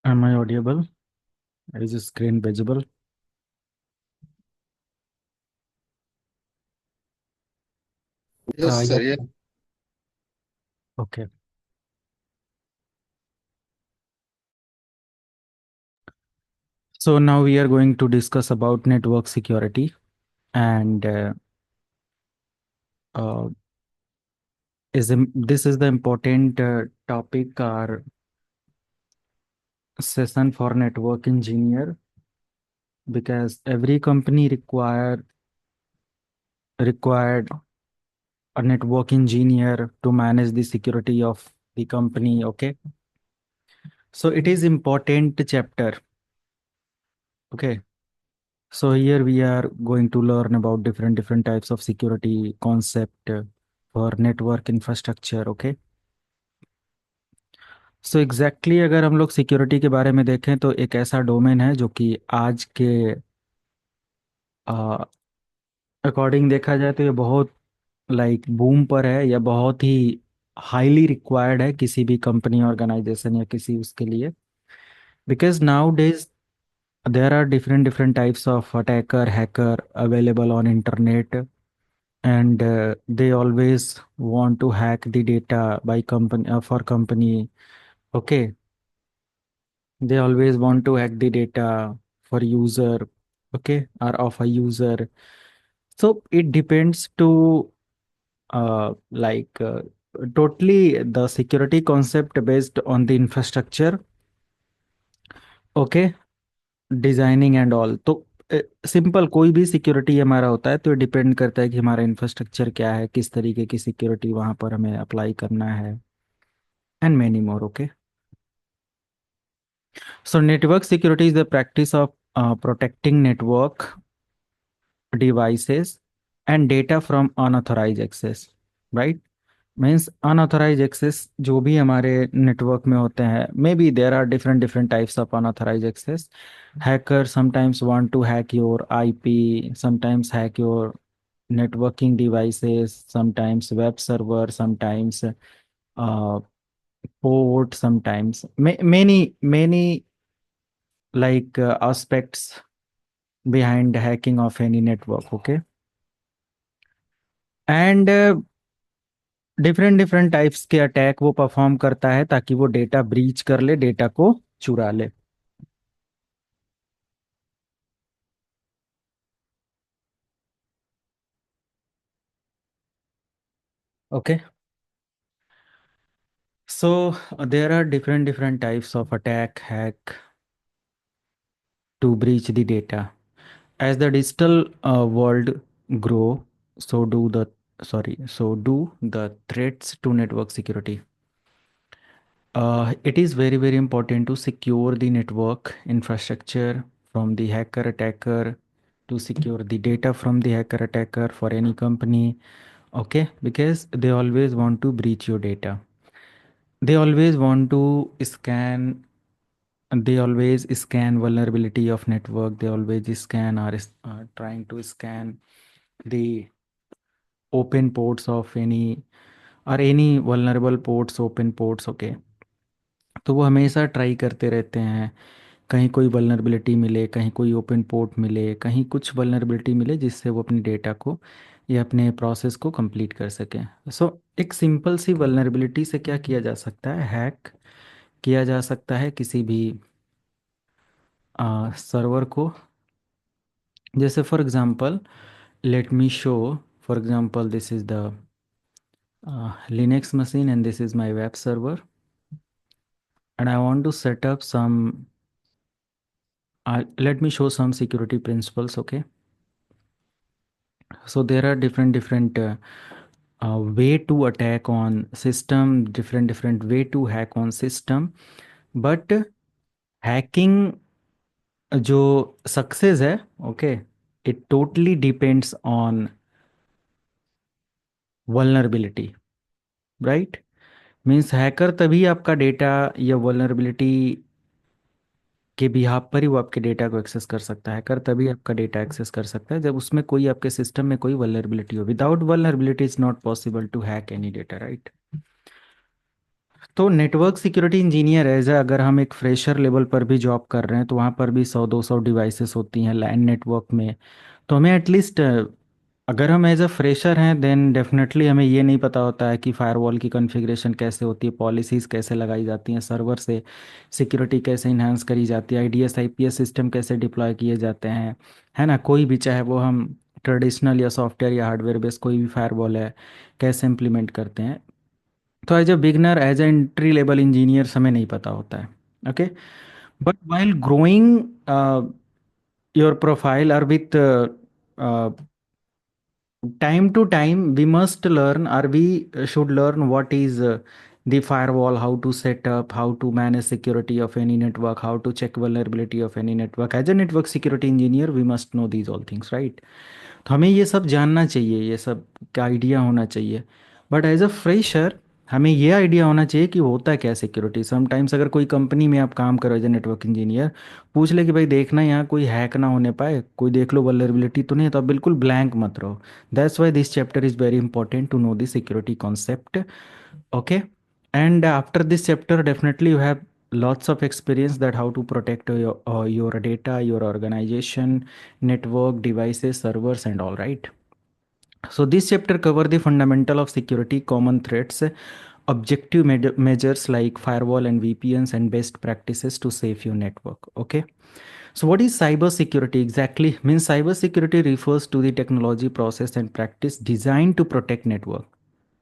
Am I audible? Is the screen visible? Yes, sir. Yes. Yeah. Okay. So now we are going to discuss about network security, and uh, this is the important topic or session for network engineer, because every company required a network engineer to manage the security of the company. Okay. So it is important chapter. Okay. So here we are going to learn about different types of security concept for network infrastructure. Okay. So exactly अगर हम लोग security के बारे में देखें तो एक ऐसा डोमेन है जो कि आज के अकॉर्डिंग देखा जाए तो ये बहुत लाइक बूम पर है, या बहुत ही हाईली रिक्वायर्ड है किसी भी कंपनी ऑर्गेनाइजेशन या किसी उसके लिए, because nowadays there are different types of attacker hacker available on internet, and they always want to hack the data by company for company. Okay, they always want to hack the data for user. Okay, or of a user. So it depends to like totally the security concept based on the infrastructure. Okay, designing and all तो simple कोई भी security हमारा होता है तो depend करता है कि हमारा इंफ्रास्ट्रक्चर क्या है, किस तरीके की सिक्योरिटी वहां पर हमें अप्लाई करना है, and many more. Okay, so network security is the practice of protecting network devices and data from unauthorized access, right? Means unauthorised access जो भी हमारे नेटवर्क में होते हैं, maybe there are different types of unauthorised access. Hacker sometimes want to hack your IP, sometimes hack your networking devices, sometimes web server, sometimes port, sometimes many like aspects behind hacking of any network. Okay, and different types के attack वो perform करता है ताकि वो data breach कर ले, data को चुरा ले. Okay, so there are different types of attack hack to breach the data. As the digital world grow, so do the so do the threats to network security. It is very important to secure the network infrastructure from the hacker attacker, to secure the data from the hacker attacker for any company. Okay, because they always want to breach your data. They always want to scan. They always scan vulnerability of network. They always scan or trying to scan the open ports of any or any vulnerable ports, open ports. Okay, तो वो हमेशा try करते रहते हैं कहीं कोई vulnerability मिले, कहीं कोई ओपन पोर्ट मिले, कहीं कुछ वल्नरेबिलिटी मिले जिससे वो अपने डेटा को या अपने प्रोसेस को कंप्लीट कर सकें. सो एक सिंपल सी वल्नरेबिलिटी से क्या किया जा सकता है, हैक किया जा सकता है किसी भी सर्वर को. जैसे for example, late me show. For example, this is the Linux machine and this is my web server, and I want to set up some let me show some security principles. Okay, so there are different way to attack on system, different way to hack on system, but hacking जो success है, okay, it totally depends on vulnerability, right? Means hacker तभी आपका data या vulnerability के behalf पर ही वो आपके data को एक्सेस कर सकता है. हैकर तभी आपका डेटा एक्सेस कर सकता है जब उसमें कोई आपके सिस्टम में कोई वल्नरेबिलिटी हो. Without vulnerability is not possible to hack any data, right? तो नेटवर्क सिक्योरिटी इंजीनियर एज अगर हम एक फ्रेशर लेवल पर भी जॉब कर रहे हैं तो वहाँ पर भी 100-200 डिवाइसेस होती हैं लैन नेटवर्क में। तो हमें एटलीस्ट, अगर हम एज अ फ्रेशर हैं देन डेफिनेटली हमें ये नहीं पता होता है कि फायरवॉल की कॉन्फ़िगरेशन कैसे होती है, पॉलिसीज़ कैसे लगाई जाती हैं, सर्वर से सिक्योरिटी कैसे इन्हांस करी जाती है, आईडीएस आईपीएस सिस्टम कैसे डिप्लॉय किए जाते हैं, है ना। कोई भी, चाहे वो हम ट्रेडिशनल या सॉफ्टवेयर या हार्डवेयर बेस्ड कोई भी फायरवॉल है, कैसे इम्प्लीमेंट करते हैं। तो as a beginner, as a entry level engineer हमें नहीं पता होता है। Okay, but while growing your profile और with time to time we must learn, or we should learn what is the firewall, how to set up, how to manage security of any network, how to check vulnerability of any network. As a network security engineer we must know these all things, right? तो हमें ये सब जानना चाहिए, ये सब का idea होना चाहिए। बट एज अ फ्रेशर हमें ये आइडिया होना चाहिए कि होता क्या सिक्योरिटी। समटाइम्स अगर कोई कंपनी में आप काम करो एज ए नेटवर्क इंजीनियर, पूछ ले कि भाई देखना यहाँ कोई हैक ना होने पाए, कोई देख लो वल्नरेबिलिटी तो नहीं है, तो आप बिल्कुल ब्लैंक मत रहो। That's why this chapter is very important to know the security concept. Okay, and after this chapter definitely you have lots of experience that how to protect your data, your organization, network devices, servers and all, right? So this chapter cover the fundamental of security, common threats, objective measures like firewall and VPNs, and best practices to save your network. Okay, so what is cyber security exactly? Means cyber security refers to the technology, process and practice designed to protect network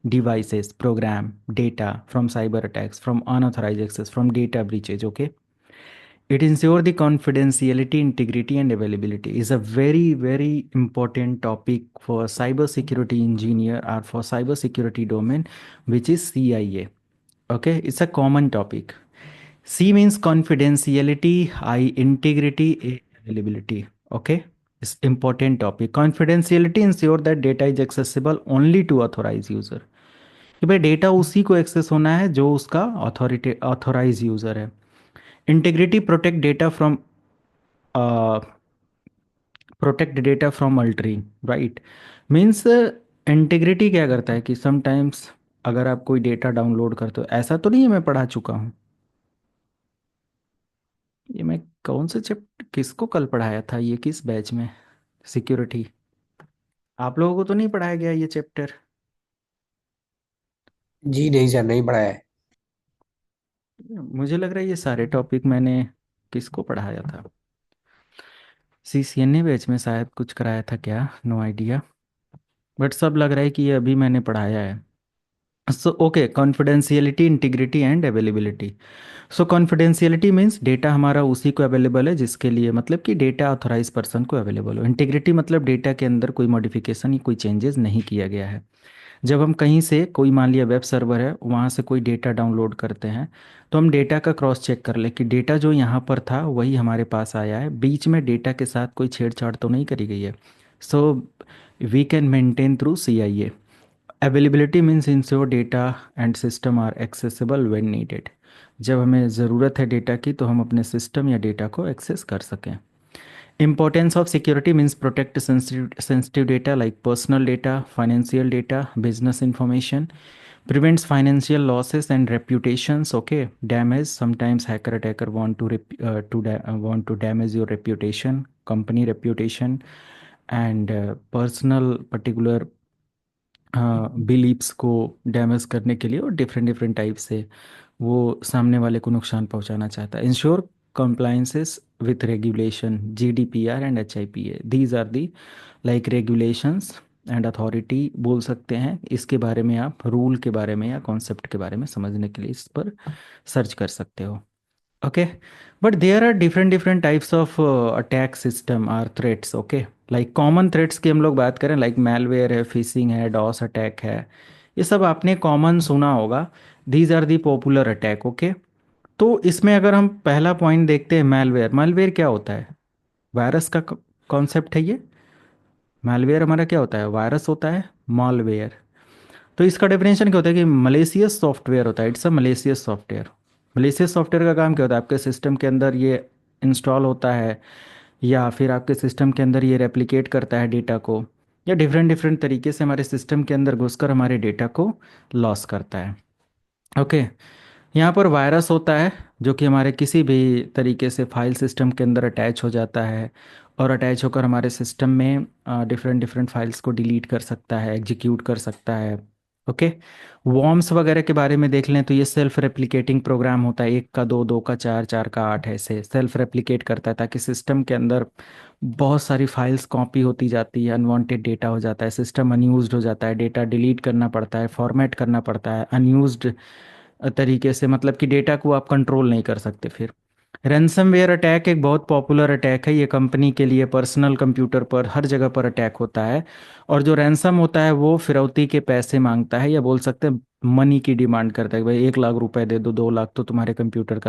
devices, program, data from cyber attacks, from unauthorized access, from data breaches. Okay, it ensures the confidentiality, integrity, and availability. Is a very very important topic for cyber security engineer or for cyber security domain, which is CIA. Okay, it's a common topic. C means confidentiality, I integrity, A availability. Okay, it's important topic. Confidentiality ensure that data is accessible only to authorized user, कि भाई data उसी को access होना है जो उसका authority authorise user है। Integrity protect data from altering, right. Means integrity क्या करता है कि समटाइम्स अगर आप कोई डेटा डाउनलोड करते हो, ऐसा तो नहीं है, मैं पढ़ा चुका हूँ। ये मैं कौन से चैप्टर किसको कल पढ़ाया था, ये किस बैच में, सिक्योरिटी। आप लोगों को तो नहीं पढ़ाया गया ये चैप्टर? जी नहीं सर, नहीं पढ़ा है। मुझे लग रहा है ये सारे टॉपिक मैंने किसको पढ़ाया था, सीसीएनए बैच में शायद कुछ कराया था क्या, नो आइडिया। बट सब लग रहा है कि ये अभी मैंने पढ़ाया है। So okay, confidentiality, integrity and availability. So confidentiality means data हमारा उसी को अवेलेबल है जिसके लिए, मतलब कि डेटा ऑथराइज पर्सन को अवेलेबल हो। इंटीग्रिटी मतलब डेटा के अंदर कोई मॉडिफिकेशन या कोई चेंजेस नहीं किया गया है। जब हम कहीं से कोई, मान लिया वेब सर्वर है, वहाँ से कोई डेटा डाउनलोड करते हैं, तो हम डेटा का क्रॉस चेक कर ले कि डेटा जो यहाँ पर था वही हमारे पास आया है, बीच में डेटा के साथ कोई छेड़छाड़ तो नहीं करी गई है। So we can maintain through CIA। Availability means ensure data and system are accessible when needed. जब हमें ज़रूरत है डेटा की तो हम अपने सिस्टम या डेटा को एक्सेस कर सकें। Importance of security means protect sensitive data like personal data, financial data, business information, prevents financial losses and reputations. Okay, damage. Sometimes attacker want to want to damage your reputation, company reputation, and personal particular beliefs को damage करने के लिए, और different different type से वो सामने वाले को नुकसान पहुंचाना चाहता है। Ensure compliances with regulation, GDPR and HIPAA, these are the like regulations and authority बोल सकते हैं। इसके बारे में आप रूल के बारे में या कॉन्सेप्ट के बारे में समझने के लिए इस पर सर्च कर सकते हो। Okay, but there are different different types of attack system are threats. Okay, like common threats की हम लोग बात करें, लाइक मैलवेयर है, फिशिंग है, डॉस अटैक है, ये सब आपने कॉमन सुना होगा। These are the popular attack. Okay, तो इसमें अगर हम पहला पॉइंट देखते हैं, मैलवेयर। मैलवेयर क्या होता है? वायरस का कॉन्सेप्ट है ये। मैलवेयर हमारा क्या होता है? वायरस होता है, मॉलवेयर। तो इसका डेफिनेशन क्या होता है कि मलेशियस सॉफ्टवेयर होता है, it's a malicious software. Malicious software का काम क्या होता है? आपके सिस्टम के अंदर ये इंस्टॉल होता है, या फिर आपके सिस्टम के अंदर ये रेप्लिकेट करता है डेटा को, या डिफरेंट डिफरेंट तरीके से हमारे सिस्टम के अंदर घुसकर हमारे डेटा को लॉस करता है। ओके, यहाँ पर वायरस होता है जो कि हमारे किसी भी तरीके से फाइल सिस्टम के अंदर अटैच हो जाता है और अटैच होकर हमारे सिस्टम में डिफरेंट डिफरेंट फाइल्स को डिलीट कर सकता है, एग्जीक्यूट कर सकता है। ओके। वॉर्म्स वगैरह के बारे में देख लें तो ये सेल्फ रेप्लिकेटिंग प्रोग्राम होता है, एक का दो, दो का चार, चार का आठ, ऐसे सेल्फ रेप्लिकेट करता है ताकि सिस्टम के अंदर बहुत सारी फाइल्स कॉपी होती जाती है, अनवांटेड डेटा हो जाता है, सिस्टम अनयूज्ड हो जाता है, डेटा डिलीट करना पड़ता है, फॉर्मेट करना पड़ता है अनयूज्ड तरीके से, मतलब कि डेटा को आप कंट्रोल नहीं कर सकते फिर। रैंसमवेयर अटैक एक बहुत पॉपुलर अटैक है, ये कंपनी के लिए पर्सनल कंप्यूटर पर हर जगह पर अटैक होता है। और जो रैंसम होता है वो फिरौती के पैसे मांगता है, या बोल सकते हैं मनी की डिमांड करता है कि भाई 1 लाख रुपए दे दो, 2 लाख तो तुम्हारे कंप्यूटर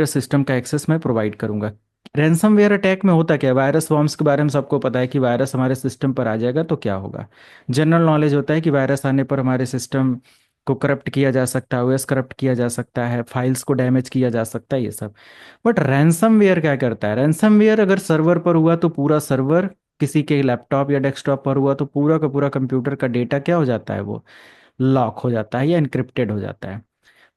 सिस्टम का एक्सेस मैं प्रोवाइड करूंगा। रैंसमवेयर अटैक में होता क्या है, वायरस वॉर्म्स के बारे में सबको पता है कि वायरस हमारे सिस्टम पर आ जाएगा तो क्या होगा। जनरल नॉलेज होता है कि वायरस आने पर हमारे सिस्टम को करप्ट किया जा सकता है, ओएस करप्ट किया जा सकता है, फाइल्स को डैमेज किया जा सकता है, ये सब। बट रैंसमवेयर क्या करता है, रैंसमवेयर अगर सर्वर पर हुआ तो पूरा सर्वर, किसी के लैपटॉप या डेस्कटॉप पर हुआ तो पूरा का पूरा कंप्यूटर का डेटा क्या हो जाता है, वो लॉक हो जाता है या इनक्रिप्टेड हो जाता है।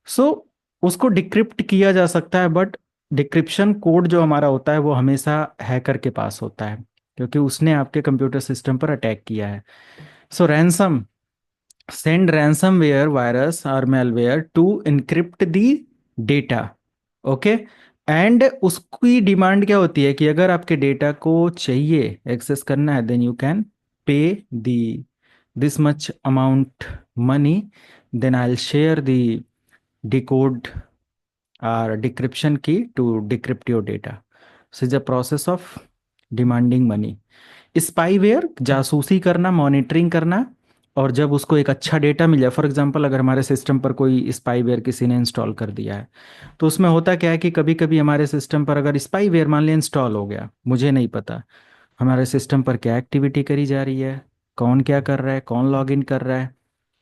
सो उसको डिक्रिप्ट किया जा सकता है, बट डिक्रिप्शन कोड जो हमारा होता है वो हमेशा हैकर के पास होता है, क्योंकि उसने आपके कंप्यूटर सिस्टम पर अटैक किया है। So ransom send ransomware virus और malware to encrypt the data. Okay. And उसकी डिमांड क्या होती है कि अगर आपके डेटा को चाहिए एक्सेस करना है, then you can pay the this much amount money, then I will share the decode or decryption key to decrypt your data. So it's a process of demanding money. Spyware जासूसी करना, monitoring करना, और जब उसको एक अच्छा data मिल जाए, for example अगर हमारे सिस्टम पर कोई स्पाईवेयर किसी ने इंस्टॉल कर दिया है, तो उसमें होता क्या है कि कभी कभी हमारे सिस्टम पर अगर स्पाईवेयर मान लिया इंस्टॉल हो गया, मुझे नहीं पता हमारे सिस्टम पर क्या एक्टिविटी करी जा रही है, कौन क्या कर रहा है, कौन लॉग इन कर रहा है,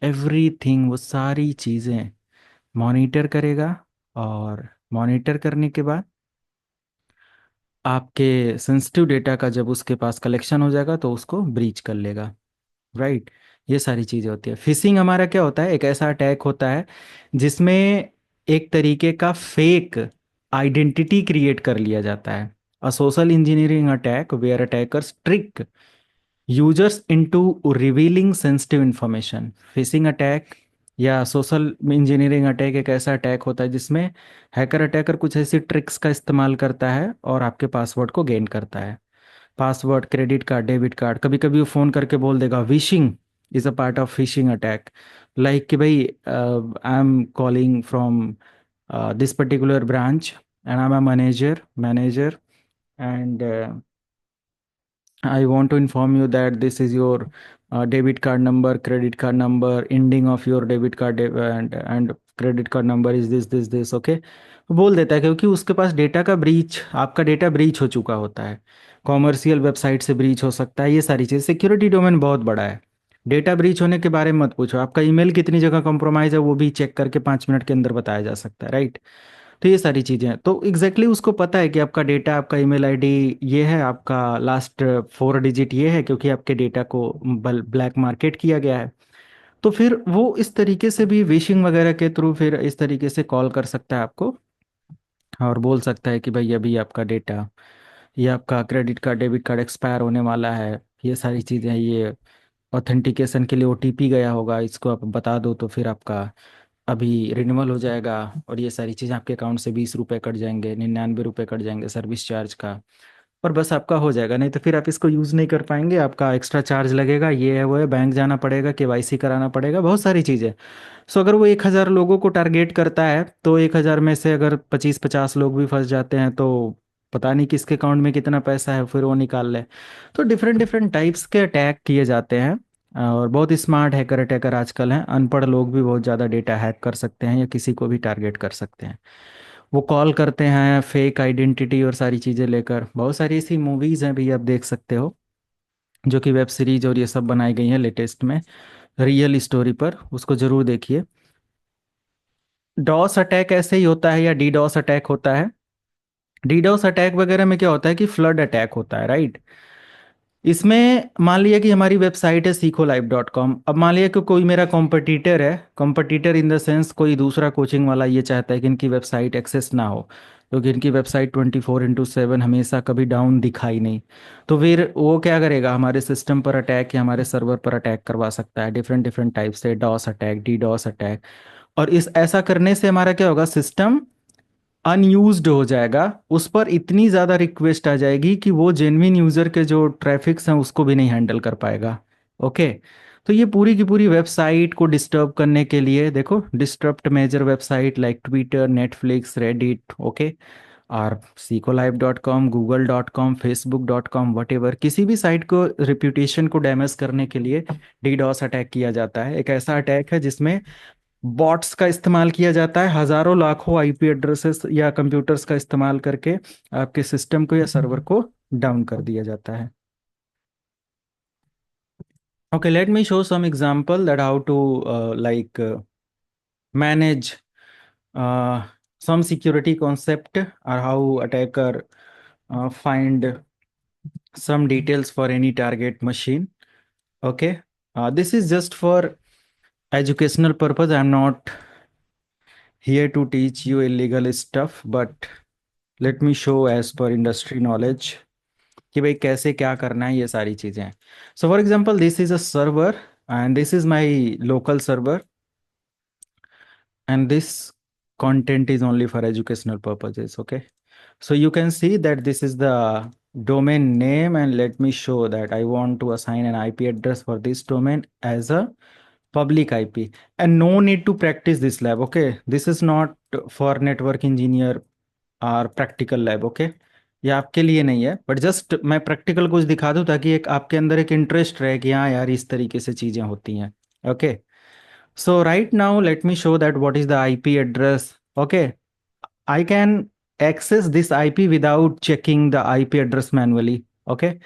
एवरीथिंग, वो सारी चीज़ें मॉनिटर करेगा। और मॉनिटर करने के बाद आपके सेंसिटिव डेटा का जब उसके पास कलेक्शन हो जाएगा तो उसको ब्रीच कर लेगा। राइट। ये सारी चीज़ें होती है। फिशिंग हमारा क्या होता है, एक ऐसा अटैक होता है जिसमें एक तरीके का फेक आइडेंटिटी क्रिएट कर लिया जाता है। A social engineering attack where attackers trick users into revealing sensitive information. Phishing attack या सोशल इंजीनियरिंग अटैक एक ऐसा अटैक होता है जिसमें हैकर अटैकर कुछ ऐसी ट्रिक्स का इस्तेमाल करता है और आपके पासवर्ड को गेन करता है। Password, credit card, debit card, कभी कभी वो फ़ोन करके बोल देगा wishing is a part of phishing attack. Like कि भाई I am calling from this particular branch and I am a manager and I want to inform you that this is your debit card number, credit card number, ending of your debit card and credit card number is this, okay। बोल देता है क्योंकि उसके पास data का breach, आपका data breach हो चुका होता है, कॉमर्शियल वेबसाइट से ब्रीच हो सकता है, ये सारी चीज़। सिक्योरिटी डोमेन बहुत बड़ा है। डेटा ब्रीच होने के बारे में मत पूछो, आपका ईमेल कितनी जगह कॉम्प्रोमाइज़ है वो भी चेक करके 5 मिनट के अंदर बताया जा सकता है, राइट। तो ये सारी चीज़ें हैं, तो एग्जैक्टली उसको पता है कि आपका डेटा, आपका ईमेल आईडी ये है, आपका लास्ट 4 डिजिट ये है, क्योंकि आपके डेटा को ब्लैक मार्केट किया गया है। तो फिर वो इस तरीके से भी विशिंग वगैरह के थ्रू फिर इस तरीके से कॉल कर सकता है आपको और बोल सकता है कि भाई अभी आपका डेटा, ये आपका credit card, debit card expire होने वाला है, ये सारी चीज़ें, ये ऑथेंटिकेशन के लिए ओटीपी गया होगा, इसको आप बता दो तो फिर आपका अभी रिन्यूअल हो जाएगा, और ये सारी चीज़ें आपके अकाउंट से 20 रुपये कट जाएंगे, 99 रुपये कट जाएंगे सर्विस चार्ज का, और बस आपका हो जाएगा। नहीं तो फिर आप इसको यूज़ नहीं कर पाएंगे, आपका एक्स्ट्रा चार्ज लगेगा, ये है वो है, बैंक जाना पड़ेगा, केवाईसी कराना पड़ेगा, बहुत सारी चीज़ें। सो अगर वो 1,000 लोगों को टारगेट करता है तो 1,000 में से अगर 25-50 लोग भी फंस जाते हैं तो पता नहीं किसके अकाउंट में कितना पैसा है, फिर वो निकाल ले। तो डिफरेंट डिफरेंट टाइप्स के अटैक किए जाते हैं। और बहुत स्मार्ट हैकर अटैकर आजकल हैं, अनपढ़ लोग भी बहुत ज़्यादा डेटा हैक कर सकते हैं या किसी को भी टारगेट कर सकते हैं। वो कॉल करते हैं फेक आइडेंटिटी और सारी चीज़ें लेकर, बहुत सारी ऐसी मूवीज़ हैं भी, आप देख सकते हो, जो कि वेब सीरीज और ये सब बनाई गई हैं लेटेस्ट में रियल स्टोरी पर, उसको ज़रूर देखिए। डॉस अटैक ऐसे ही होता है या डीडॉस अटैक होता है। डीडॉस अटैक वगैरह में क्या होता है कि फ्लड अटैक होता है, राइट। इसमें मान लिया कि हमारी वेबसाइट है सीखो लाइव.com। अब मान लिया कि कोई मेरा कॉम्पिटिटर है, कॉम्पिटिटर इन द सेंस कोई दूसरा कोचिंग वाला ये चाहता है कि इनकी वेबसाइट एक्सेस ना हो, क्योंकि इनकी वेबसाइट 24/7 हमेशा कभी डाउन दिखाई नहीं। तो फिर वो क्या करेगा, हमारे सिस्टम पर अटैक या हमारे सर्वर पर अटैक करवा सकता है, डिफरेंट डिफरेंट टाइप से, DoS attack, DDoS attack. और इस ऐसा करने से हमारा क्या होगा, सिस्टम अनयूज्ड हो जाएगा, उस पर इतनी ज़्यादा रिक्वेस्ट आ जाएगी कि वो जेन्युइन यूज़र के जो ट्रैफिक्स हैं उसको भी नहीं हैंडल कर पाएगा। ओके। तो ये पूरी की पूरी वेबसाइट को डिस्टर्ब करने के लिए, देखो, disturb major website like Twitter, Netflix, Reddit, okay, और सीकोलाइव.com, गूगल.com, facebook.com, वट एवर, किसी भी साइट को रिप्यूटेशन को डैमेज करने के लिए डीडॉस अटैक किया जाता है। एक ऐसा अटैक है जिसमें बॉट्स का इस्तेमाल किया जाता है, हजारों लाखों आईपी एड्रेसेस या कंप्यूटर्स का इस्तेमाल करके आपके सिस्टम को या सर्वर को डाउन कर दिया जाता है। Okay, let me show some example that how to manage uh, some security concept, or how attacker find some details for any target machine. Okay, this is just for educational purpose. I'm not here to teach you illegal stuff, but let me show as per industry knowledge कि भाई कैसे क्या करना है, ये सारी चीज़ें हैं। So for example, this is a server and this is my local server, and this content is only for educational purposes. Okay, so you can see that this is the domain name, and let me show that I want to assign an IP address for this domain as a public IP, and no need to practice this lab. Okay, this is not for network engineer और practical lab. Okay, ये आपके लिए नहीं है, but just मैं practical कुछ दिखा दूं ताकि एक आपके अंदर एक इंटरेस्ट रहे कि हाँ यार इस तरीके से चीज़ें होती हैं। Okay, so right now let me show that what is the IP address. Okay, I can access this IP without checking the IP address manually. Okay,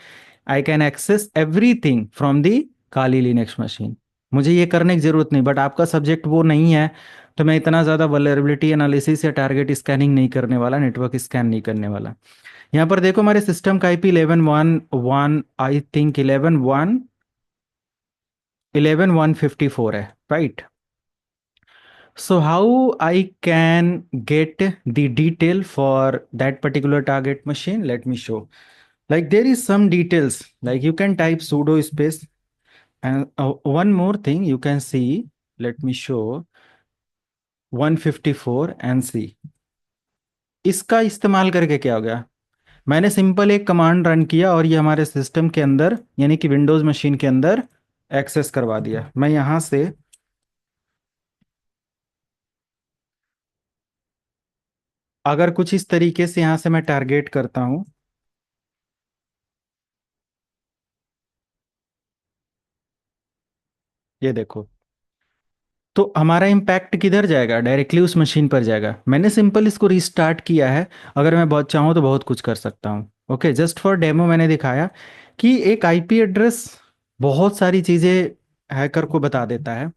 I can access everything from the Kali Linux machine. मुझे ये करने की जरूरत नहीं, but आपका subject वो नहीं है, तो मैं इतना ज़्यादा वल्नरेबिलिटी एनालिसिस या टारगेट स्कैनिंग नहीं करने वाला, नेटवर्क स्कैन नहीं करने वाला। यहाँ पर देखो हमारे सिस्टम का IP 11.1.1, आई थिंक 11.1.11.154 है, right. So how I can get the detail for that particular target machine? Let me show. Like there is some details, like you can type sudo space, and one more thing you can see. Let me show 154 and see. इसका इस्तेमाल करके क्या हो गया, मैंने simple एक command run किया और ये हमारे सिस्टम के अंदर यानी कि विंडोज मशीन के अंदर एक्सेस करवा दिया। मैं यहां से अगर कुछ इस तरीके से यहां से मैं टारगेट करता हूं, ये देखो, तो हमारा इम्पैक्ट किधर जाएगा, डायरेक्टली उस मशीन पर जाएगा। मैंने सिंपल इसको रीस्टार्ट किया है, अगर मैं बहुत चाहूँ तो बहुत कुछ कर सकता हूँ। ओके, जस्ट फॉर डेमो मैंने दिखाया कि एक आईपी एड्रेस बहुत सारी चीज़ें हैकर को बता देता है,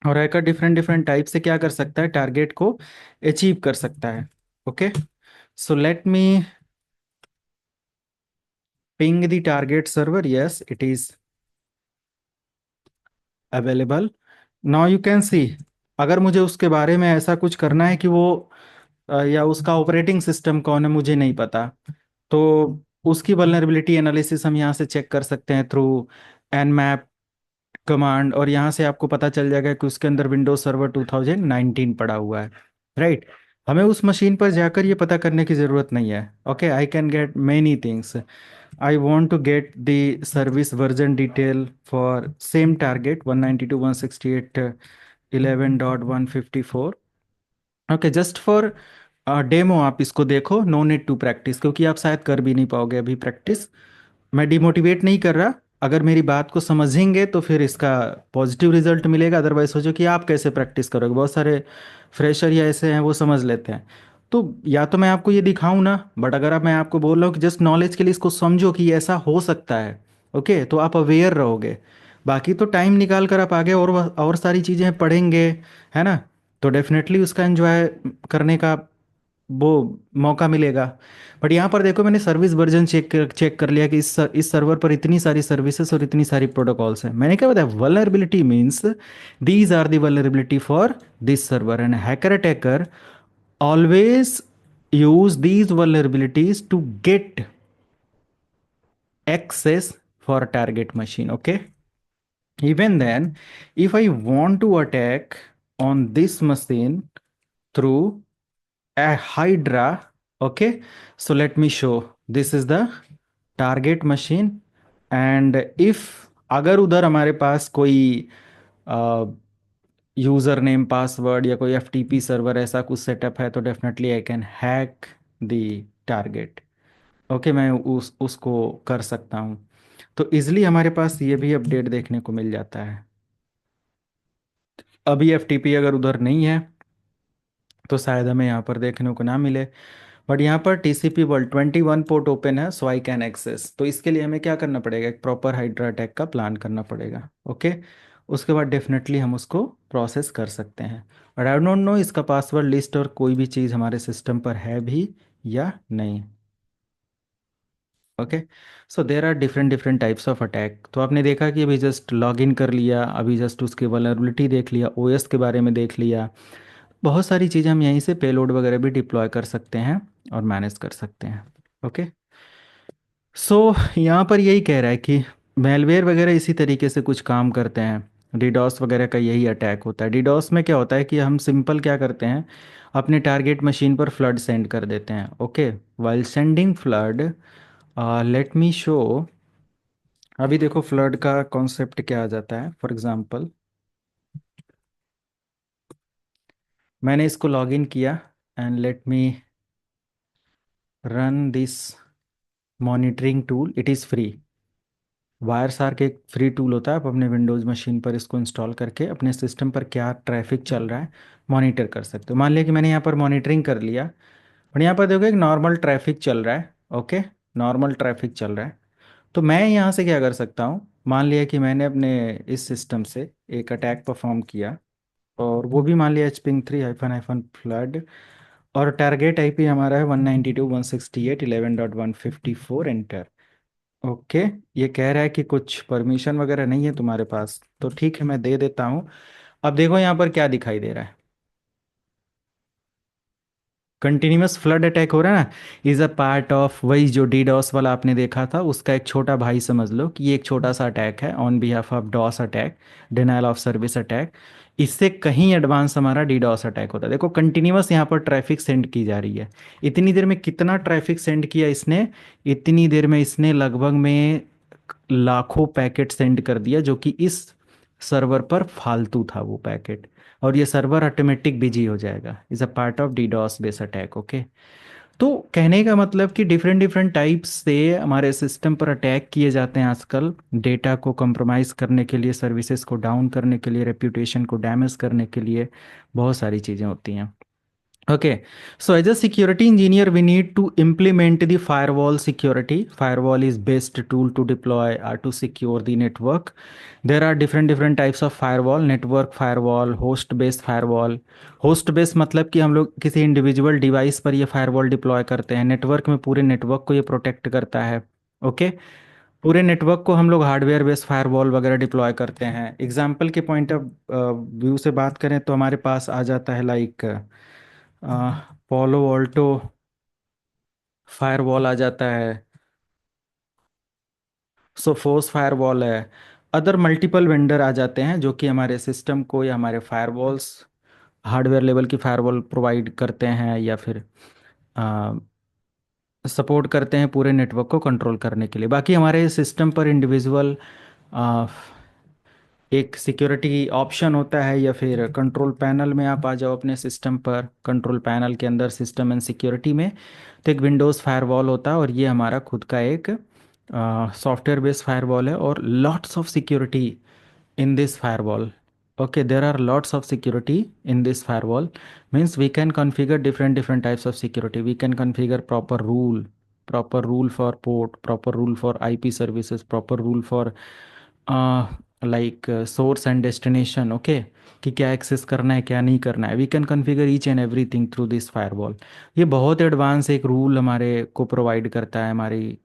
और हैकर डिफरेंट डिफरेंट टाइप से क्या कर सकता है, टारगेट को अचीव कर सकता है। Okay, so let me ping the target server, yes it is available. Now you can see, अगर मुझे उसके बारे में ऐसा कुछ करना है कि वो या उसका ऑपरेटिंग सिस्टम कौन है मुझे नहीं पता, तो उसकी वल्नरेबिलिटी एनालिसिस हम यहाँ से चेक कर सकते हैं थ्रू nmap कमांड, और यहाँ से आपको पता चल जाएगा कि उसके अंदर विंडोज सर्वर 2019 पड़ा हुआ है, राइट। हमें उस मशीन पर जाकर ये पता करने की ज़रूरत नहीं है। Okay, I can get many things. I want to get the service version detail for same target 192.168.11.154। Okay, just for demo आप इसको देखो, नो नीड टू प्रैक्टिस, क्योंकि आप शायद कर भी नहीं पाओगे अभी प्रैक्टिस। मैं डिमोटिवेट नहीं कर रहा, अगर मेरी बात को समझेंगे तो फिर इसका पॉजिटिव रिजल्ट मिलेगा, अदरवाइज सोचो कि आप कैसे प्रैक्टिस करोगे। बहुत सारे फ्रेशर या ऐसे हैं वो समझ लेते हैं, तो या तो मैं आपको ये दिखाऊं ना, बट अगर अब मैं आपको बोल रहा हूँ कि जस्ट नॉलेज के लिए इसको समझो कि ऐसा हो सकता है, ओके, तो आप अवेयर रहोगे। बाकी तो टाइम निकाल कर आप आगे और सारी चीज़ें पढ़ेंगे, है ना, तो डेफिनेटली उसका एंजॉय करने का वो मौका मिलेगा। बट यहाँ पर देखो, मैंने सर्विस वर्जन चेक कर लिया कि इस सर्वर पर इतनी सारी सर्विसेज और इतनी सारी प्रोटोकॉल्स हैं। मैंने क्या बताया, vulnerability means these are the vulnerability for this server, and hacker attacker always use these vulnerabilities to get access for target machine. Okay, even then, if I want to attack on this machine through a hydra, okay, so let me show, this is the target machine, and if अगर उधर हमारे पास कोई user name password या कोई FTP server ऐसा कुछ setup है, तो definitely I can hack the target. Okay, मैं उसको कर सकता हूँ। तो इजली हमारे पास ये भी अपडेट देखने को मिल जाता है। अभी एफटीपी अगर उधर नहीं है तो शायद हमें यहाँ पर देखने को ना मिले, बट यहाँ पर टीसीपी वर्ल्ड 21 पोर्ट ओपन है, सो आई कैन एक्सेस। तो इसके लिए हमें क्या करना पड़ेगा, एक प्रॉपर हाइड्रा अटैक का प्लान करना पड़ेगा। ओके, उसके बाद डेफिनेटली हम उसको प्रोसेस कर सकते हैं। बट आई डोंट नो इसका पासवर्ड लिस्ट और कोई भी चीज़ हमारे सिस्टम पर है भी या नहीं। Okay, so there are different different types of attack. तो आपने देखा कि अभी जस्ट लॉग इन कर लिया, अभी जस्ट उसकी वल्नरेबिलिटी देख लिया, ओएस के बारे में देख लिया। बहुत सारी चीज़ें हम यहीं से पेलोड वगैरह भी डिप्लॉय कर सकते हैं और मैनेज कर सकते हैं। ओके, सो यहाँ पर यही कह रहा है कि मेलवेयर वगैरह इसी तरीके से कुछ काम करते हैं। डीडॉस वगैरह का यही अटैक होता है। डीडॉस में क्या होता है कि हम सिंपल क्या करते हैं, अपने टारगेट मशीन पर फ्लड सेंड कर देते हैं। Okay, while sending flood, late me show. अभी देखो फ्लड का कॉन्सेप्ट क्या आ जाता है। फॉर एग्जांपल, मैंने इसको लॉगिन किया and let me run this monitoring tool, it is free. Wireshark एक फ्री टूल होता है, आप अपने विंडोज़ मशीन पर इसको इंस्टॉल करके अपने सिस्टम पर क्या ट्रैफिक चल रहा है मॉनिटर कर सकते हो। मान लिया कि मैंने यहाँ पर मॉनिटरिंग कर लिया, और यहाँ पर देखो एक नॉर्मल ट्रैफिक चल रहा है। ओके, नॉर्मल ट्रैफिक चल रहा है। तो मैं यहाँ से क्या कर सकता हूँ, मान लिया कि मैंने अपने इस सिस्टम से एक अटैक परफॉर्म किया, और वो भी मान लिया H ping 3 hyphen hyphen flood, और टारगेट आईपी हमारा है 192.168.11.154 एंटर। ओके, ये कह रहा है कि कुछ परमिशन वगैरह नहीं है तुम्हारे पास, तो ठीक है मैं दे देता हूँ। अब देखो यहाँ पर क्या दिखाई दे रहा है, कंटिन्यूअस फ्लड अटैक हो रहा है ना। इज अ पार्ट ऑफ वही जो डीडॉस वाला आपने देखा था, उसका एक छोटा भाई समझ लो कि ये एक छोटा सा अटैक है on behalf of DoS attack, denial of service attack. इससे कहीं एडवांस हमारा डीडॉस अटैक होता है। देखो कंटिन्यूअस यहाँ पर ट्रैफिक सेंड की जा रही है। इतनी देर में कितना ट्रैफिक सेंड किया इसने, इतनी देर में इसने लगभग में लाखों पैकेट सेंड कर दिया, जो कि इस सर्वर पर फालतू था वो पैकेट, और ये सर्वर ऑटोमेटिक बिजी हो जाएगा। Is a part of DDoS base attack. Okay, तो कहने का मतलब कि डिफरेंट डिफरेंट टाइप्स से हमारे सिस्टम पर अटैक किए जाते हैं आजकल, डेटा को कंप्रोमाइज़ करने के लिए, सर्विसेज को डाउन करने के लिए, रेप्यूटेशन को डैमेज करने के लिए, बहुत सारी चीज़ें होती हैं। Okay, so as a security engineer, we need to implement the firewall security. Firewall is best tool to deploy or to secure the network. There are different types of firewall, network firewall, host based firewall. Host base मतलब कि हम लोग किसी individual device पर ये firewall deploy करते हैं, network में पूरे नेटवर्क को ये प्रोटेक्ट करता है। ओके, पूरे नेटवर्क को हम लोग हार्डवेयर बेस्ड फायरवॉल वगैरह डिप्लॉय करते हैं। एग्जाम्पल के पॉइंट ऑफ व्यू से बात करें तो हमारे पास आ जाता है लाइक पोलो ऑल्टो फायरवॉल आ जाता है, सोफोस फायरवॉल है, अदर मल्टीपल वेंडर आ जाते हैं जो कि हमारे सिस्टम को या हमारे फायरवॉल्स, हार्डवेयर लेवल की फायरवॉल प्रोवाइड करते हैं, या फिर सपोर्ट करते हैं पूरे नेटवर्क को कंट्रोल करने के लिए। बाकी हमारे सिस्टम पर इंडिविजुअल एक सिक्योरिटी ऑप्शन होता है, या फिर कंट्रोल पैनल में आप आ जाओ अपने सिस्टम पर, कंट्रोल पैनल के अंदर सिस्टम एंड सिक्योरिटी में, तो एक विंडोज़ फायरवॉल होता है, और ये हमारा खुद का एक सॉफ्टवेयर बेस्ड फायरवॉल है, और lots of security in this firewall. Okay, there are lots of security in this firewall. Means we can configure different types of security. We can configure proper rule for port, proper rule for IP services, proper rule for like source and destination, okay, कि क्या access करना है क्या नहीं करना है। We can configure each and everything through this firewall. ये बहुत एडवांस एक रूल हमारे को प्रोवाइड करता है। हमारी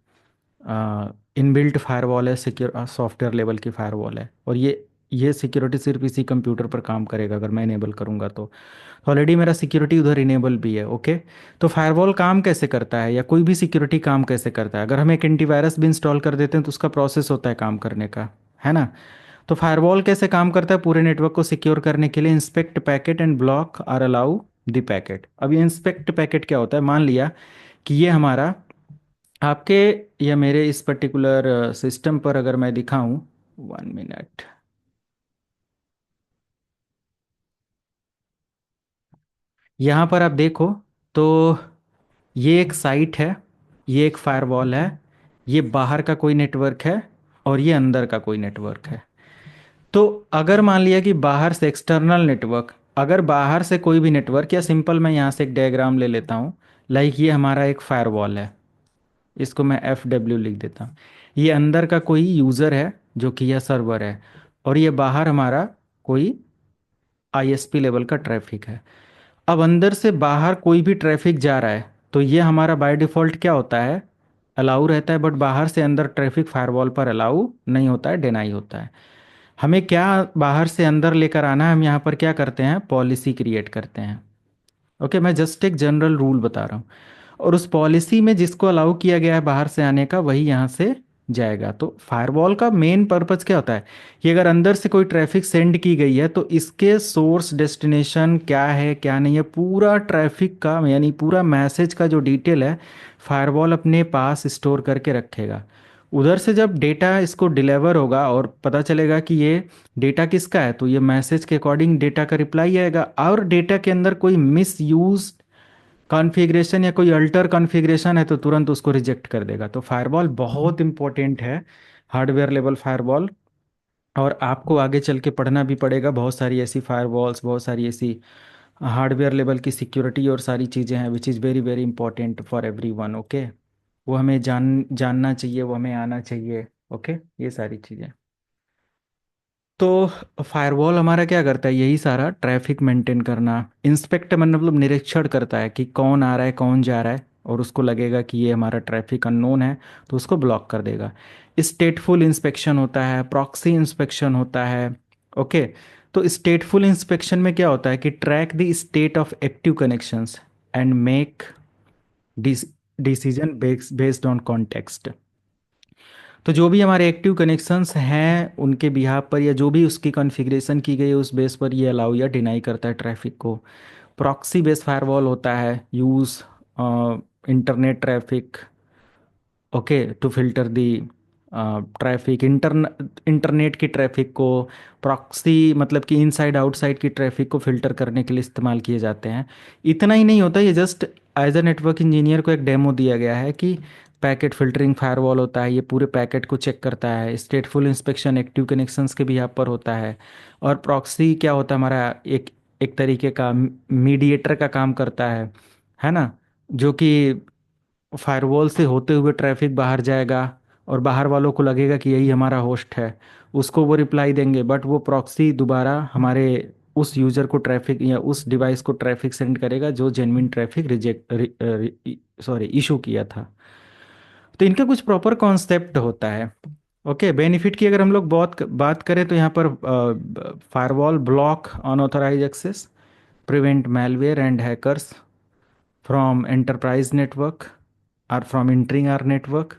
इनबिल्ट फायरवॉल है, सिक्योर सॉफ्टवेयर लेवल की फायरवॉल है। और ये सिक्योरिटी सिर्फ इसी कंप्यूटर पर काम करेगा अगर मैं इनेबल करूँगा तो। ऑलरेडी मेरा सिक्योरिटी उधर इनेबल भी है, ओके। तो फायरवॉल काम कैसे करता है, या कोई भी सिक्योरिटी काम कैसे करता है? अगर हम एक एंटीवायरस भी इंस्टॉल कर देते हैं तो उसका प्रोसेस होता है काम करने का, है ना। तो फायरवॉल कैसे काम करता है? पूरे नेटवर्क को सिक्योर करने के लिए inspect packet and block or allow the packet. अब ये इंस्पेक्ट पैकेट क्या होता है? मान लिया कि ये हमारा आपके या मेरे इस पर्टिकुलर सिस्टम पर अगर मैं दिखाऊं, 1 मिनट, यहाँ पर आप देखो तो ये एक साइट है, ये एक फायरवॉल है, ये बाहर का कोई नेटवर्क है और ये अंदर का कोई नेटवर्क है। तो अगर मान लिया कि बाहर से एक्सटर्नल नेटवर्क, अगर बाहर से कोई भी नेटवर्क, या सिंपल मैं यहाँ से एक डायग्राम ले लेता हूँ। लाइक ये हमारा एक फायरवॉल है, इसको मैं FW लिख देता हूँ। ये अंदर का कोई यूज़र है जो कि यह सर्वर है, और ये बाहर हमारा कोई ISP लेवल का ट्रैफिक है। अब अंदर से बाहर कोई भी ट्रैफिक जा रहा है तो ये हमारा बाय डिफ़ॉल्ट क्या होता है? अलाउ रहता है। बट बाहर से अंदर ट्रैफिक फायरवॉल पर अलाउ नहीं होता है, डिनाई होता है। हमें क्या बाहर से अंदर लेकर आना है? हम यहाँ पर क्या करते हैं? पॉलिसी क्रिएट करते हैं। ओके, मैं जस्ट एक जनरल रूल बता रहा हूँ। और उस पॉलिसी में जिसको अलाउ किया गया है बाहर से आने का, वही यहाँ से जाएगा। तो फायरवॉल का मेन पर्पस क्या होता है कि अगर अंदर से कोई ट्रैफिक सेंड की गई है तो इसके सोर्स डेस्टिनेशन क्या है क्या नहीं है, पूरा ट्रैफिक का यानी पूरा मैसेज का जो डिटेल है, फायरवॉल अपने पास स्टोर करके रखेगा। उधर से जब डेटा इसको डिलीवर होगा और पता चलेगा कि ये डेटा किसका है, तो ये मैसेज के अकॉर्डिंग डेटा का रिप्लाई आएगा। और डेटा के अंदर कोई मिस यूज कॉन्फ़िगरेशन या कोई अल्टर कॉन्फ़िगरेशन है तो तुरंत उसको रिजेक्ट कर देगा। तो फायरवॉल बहुत इंपॉर्टेंट है, हार्डवेयर लेवल फायरवॉल। और आपको आगे चल के पढ़ना भी पड़ेगा, बहुत सारी ऐसी फायरवॉल्स, बहुत सारी ऐसी हार्डवेयर लेवल की सिक्योरिटी और सारी चीज़ें हैं which is very very important for everyone, okay. वो हमें जानना चाहिए, वो हमें आना चाहिए, ओके, ये सारी चीज़ें। तो फायरवॉल हमारा क्या करता है? यही सारा ट्रैफिक मेंटेन करना। इंस्पेक्ट मतलब निरीक्षण करता है कि कौन आ रहा है कौन जा रहा है, और उसको लगेगा कि ये हमारा ट्रैफिक अननोन है तो उसको ब्लॉक कर देगा। स्टेटफुल इंस्पेक्शन होता है, प्रॉक्सी इंस्पेक्शन होता है, ओके। तो स्टेटफुल इंस्पेक्शन में क्या होता है कि track the state of active connections and make decision based on context. तो जो भी हमारे एक्टिव कनेक्शंस हैं उनके बिहाफ पर, या जो भी उसकी कॉन्फ़िगरेशन की गई है उस बेस पर ये अलाउ या डिनाई करता है ट्रैफिक को। प्रॉक्सी बेस फायरवॉल होता है, use internet traffic, okay, to filter the traffic internet की ट्रैफिक को। प्रॉक्सी मतलब कि इनसाइड आउटसाइड की ट्रैफिक को फिल्टर करने के लिए इस्तेमाल किए जाते हैं। इतना ही नहीं होता, ये just as a network engineer को एक डेमो दिया गया है कि पैकेट फिल्टरिंग फायरवॉल होता है, ये पूरे पैकेट को चेक करता है। स्टेटफुल इंस्पेक्शन एक्टिव कनेक्शंस के भी यहाँ पर होता है। और प्रॉक्सी क्या होता है? हमारा एक एक तरीके का मीडिएटर का काम करता है ना, जो कि फायरवॉल से होते हुए ट्रैफिक बाहर जाएगा और बाहर वालों को लगेगा कि यही हमारा होस्ट है, उसको वो रिप्लाई देंगे, बट वो प्रॉक्सी दोबारा हमारे उस यूज़र को ट्रैफिक या उस डिवाइस को ट्रैफिक सेंड करेगा जो जेन्युइन ट्रैफिक सॉरी इशू किया था। तो इनका कुछ प्रॉपर कॉन्सेप्ट होता है, ओके। बेनिफिट की अगर हम लोग बहुत बात करें तो यहाँ पर firewall block unauthorized access, prevent malware and hackers from enterprise network or from entering our network,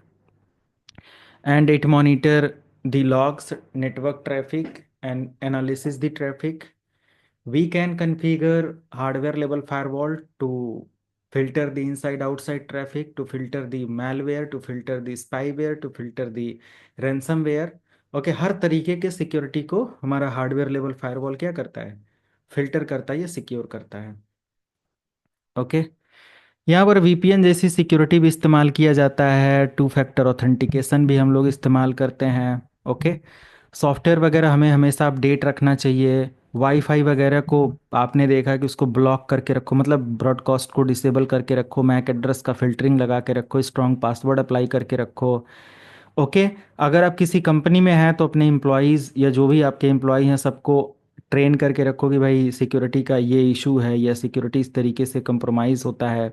and it monitor the logs, network traffic, and analysis the traffic. We can configure hardware level firewall to filter the inside outside traffic, to filter the malware, to filter the spyware, to filter the ransomware, okay. हर तरीके के security को हमारा hardware level firewall क्या करता है? Filter करता है या सिक्योर करता है, ओके। यहाँ पर VPN जैसी सिक्योरिटी भी इस्तेमाल किया जाता है, टू फैक्टर ऑथेंटिकेशन भी हम लोग इस्तेमाल करते हैं, ओके। सॉफ्टवेयर वगैरह हमें हमेशा अपडेट रखना चाहिए। वाईफाई वगैरह को आपने देखा कि उसको ब्लॉक करके रखो, मतलब ब्रॉडकास्ट को डिसेबल करके रखो, मैक एड्रेस का फिल्टरिंग लगा के रखो, स्ट्रॉन्ग पासवर्ड अप्लाई करके रखो। ओके। अगर आप किसी कंपनी में हैं तो अपने एम्प्लॉयज़ या जो भी आपके एम्प्लॉय हैं सबको ट्रेन करके रखो कि भाई सिक्योरिटी का ये इशू है या सिक्योरिटी इस तरीके से कंप्रोमाइज़ होता है।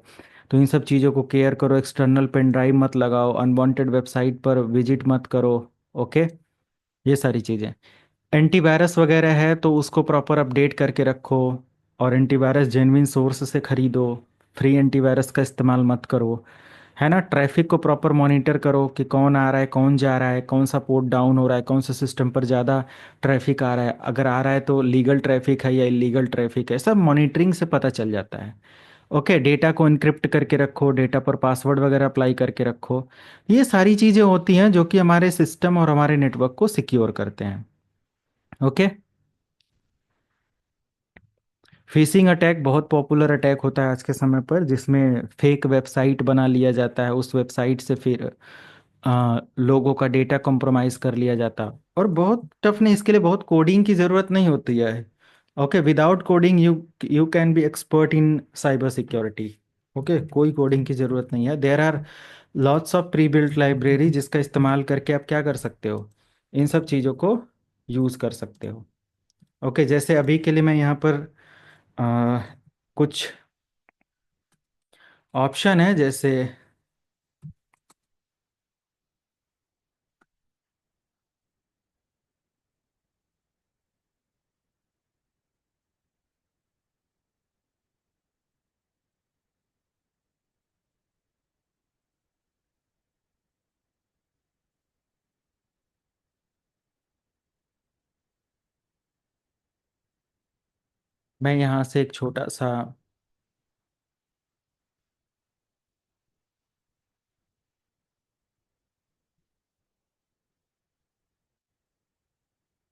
तो इन सब चीज़ों को केयर करो, एक्सटर्नल पेन ड्राइव मत लगाओ, अनवांटेड वेबसाइट पर विजिट मत करो। ओके, ये सारी चीज़ें। एंटीवायरस वगैरह है तो उसको प्रॉपर अपडेट करके रखो, और एंटीवायरस जेन्युइन सोर्स से खरीदो। फ्री एंटीवायरस का इस्तेमाल मत करो, है ना। ट्रैफिक को प्रॉपर मॉनिटर करो कि कौन आ रहा है, कौन जा रहा है, कौन सा पोर्ट डाउन हो रहा है, कौन सा सिस्टम पर ज़्यादा ट्रैफिक आ रहा है। अगर आ रहा है तो लीगल ट्रैफिक है या इलीगल ट्रैफिक है, सब मॉनिटरिंग से पता चल जाता है। ओके, डेटा को इनक्रिप्ट करके रखो, डेटा पर पासवर्ड वगैरह अप्लाई करके रखो। ये सारी चीज़ें होती हैं जो कि हमारे सिस्टम और हमारे नेटवर्क को सिक्योर करते हैं। ओके। फिशिंग अटैक बहुत पॉपुलर अटैक होता है आज के समय पर, जिसमें फेक वेबसाइट बना लिया जाता है, उस वेबसाइट से फिर लोगों का डेटा कॉम्प्रोमाइज कर लिया जाता। और बहुत टफ नहीं, इसके लिए बहुत कोडिंग की ज़रूरत नहीं होती है। Okay, without coding you you can be expert in cyber security. Okay, कोई कोडिंग की ज़रूरत नहीं है। There are lots of prebuilt library जिसका इस्तेमाल करके आप क्या कर सकते हो, इन सब चीज़ों को यूज़ कर सकते हो। ओके, जैसे अभी के लिए मैं यहाँ पर आ, कुछ ऑप्शन है, जैसे मैं यहाँ से एक छोटा सा,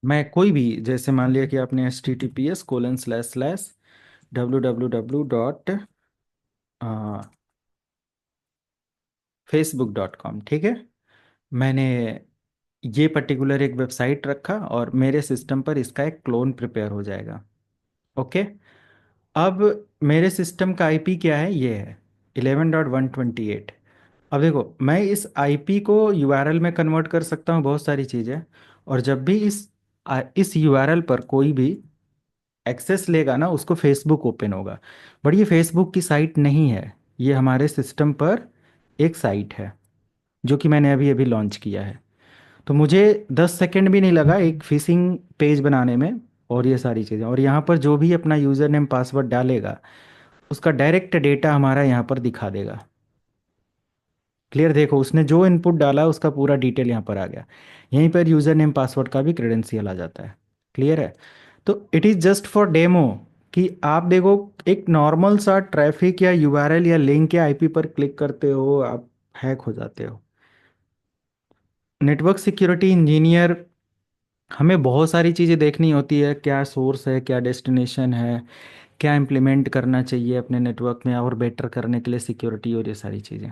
मैं कोई भी, जैसे मान लिया कि आपने https://www.facebook.com, ठीक है। मैंने ये पर्टिकुलर एक वेबसाइट रखा और मेरे सिस्टम पर इसका एक क्लोन प्रिपेयर हो जाएगा। ओके। अब मेरे सिस्टम का आईपी क्या है, ये है 11.128। अब देखो, मैं इस आईपी को यूआरएल में कन्वर्ट कर सकता हूँ, बहुत सारी चीज़ें। और जब भी इस यूआरएल पर कोई भी एक्सेस लेगा ना, उसको फेसबुक ओपन होगा। बट ये फेसबुक की साइट नहीं है, ये हमारे सिस्टम पर एक साइट है जो कि मैंने अभी अभी लॉन्च किया है। तो मुझे 10 सेकेंड भी नहीं लगा एक फिशिंग पेज बनाने में, और ये सारी चीज़ें। और यहाँ पर जो भी अपना यूज़र नेम पासवर्ड डालेगा उसका डायरेक्ट डेटा हमारा यहाँ पर दिखा देगा। क्लियर, देखो उसने जो इनपुट डाला उसका पूरा डिटेल यहाँ पर आ गया। यहीं पर यूज़र नेम पासवर्ड का भी क्रेडेंशियल आ जाता है। क्लियर है। तो it is just for demo कि आप देखो, एक नॉर्मल सा ट्रैफिक या यूआरएल या लिंक या आईपी पर क्लिक करते हो, आप हैक हो जाते हो। नेटवर्क सिक्योरिटी इंजीनियर, हमें बहुत सारी चीज़ें देखनी होती है, क्या सोर्स है, क्या डेस्टिनेशन है, क्या इम्प्लीमेंट करना चाहिए अपने नेटवर्क में और बेटर करने के लिए सिक्योरिटी, और ये सारी चीज़ें।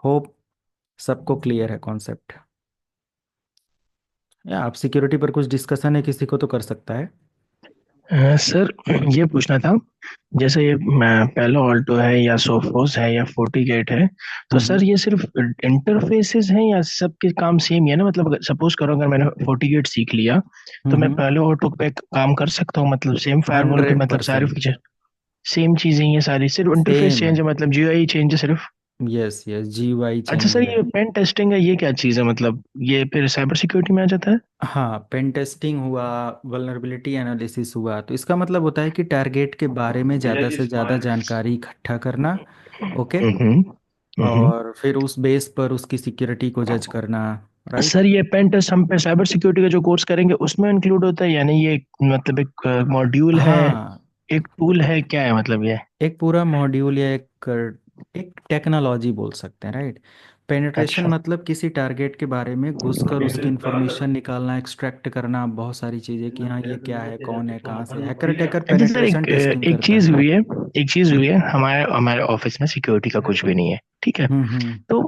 होप सबको क्लियर है कॉन्सेप्ट। या आप सिक्योरिटी पर कुछ डिस्कशन है किसी को तो कर सकता है। सर ये पूछना था, जैसे ये पैलो ऑल्टो है या सोफोस है या फोर्टीगेट है, तो हम्म सर ये सिर्फ इंटरफेसेस हैं या सबके काम सेम ही है ना? मतलब सपोज करो अगर मैंने फोर्टीगेट सीख लिया तो मैं हम्म। पैलो ऑल्टो पे काम कर सकता हूँ, मतलब सेम फायरवॉल के, हंड्रेड मतलब सारे परसेंट फीचर सेम चीजें ही हैं सारी, सिर्फ इंटरफेस सेम है। चेंज है, मतलब जीयूआई चेंज है सिर्फ। यस यस, जीयूआई अच्छा चेंज सर, है। ये पेन टेस्टिंग है, ये क्या चीज है? मतलब ये फिर साइबर सिक्योरिटी में आ जाता है? हाँ, पेन टेस्टिंग हुआ, वल्नरेबिलिटी एनालिसिस हुआ, तो इसका मतलब होता है कि टारगेट के बारे में ज़्यादा से ज़्यादा जानकारी इकट्ठा करना। ओके। हम्म। हम्म। और फिर उस बेस पर उसकी सिक्योरिटी को जज करना। राइट। सर ये पेन टेस्ट हम पे साइबर सिक्योरिटी का जो कोर्स करेंगे उसमें इंक्लूड होता है, यानी ये मतलब एक मॉड्यूल है, हाँ, एक टूल है, क्या है मतलब ये? एक पूरा मॉड्यूल या एक टेक्नोलॉजी बोल सकते हैं, राइट। पेनिट्रेशन अच्छा। मतलब किसी टारगेट के बारे में घुसकर उसकी इंफॉर्मेशन निकालना, एक्सट्रैक्ट करना, बहुत सारी चीज़ें कि हाँ ये क्या है, कौन है, कहाँ से। हैकर अटैकर अच्छा सर, पेनिट्रेशन टेस्टिंग एक करता चीज है। हुई है, एक चीज हुई है, हमारे हमारे ऑफिस में सिक्योरिटी का कुछ भी नहीं है, ठीक है? हम्म। तो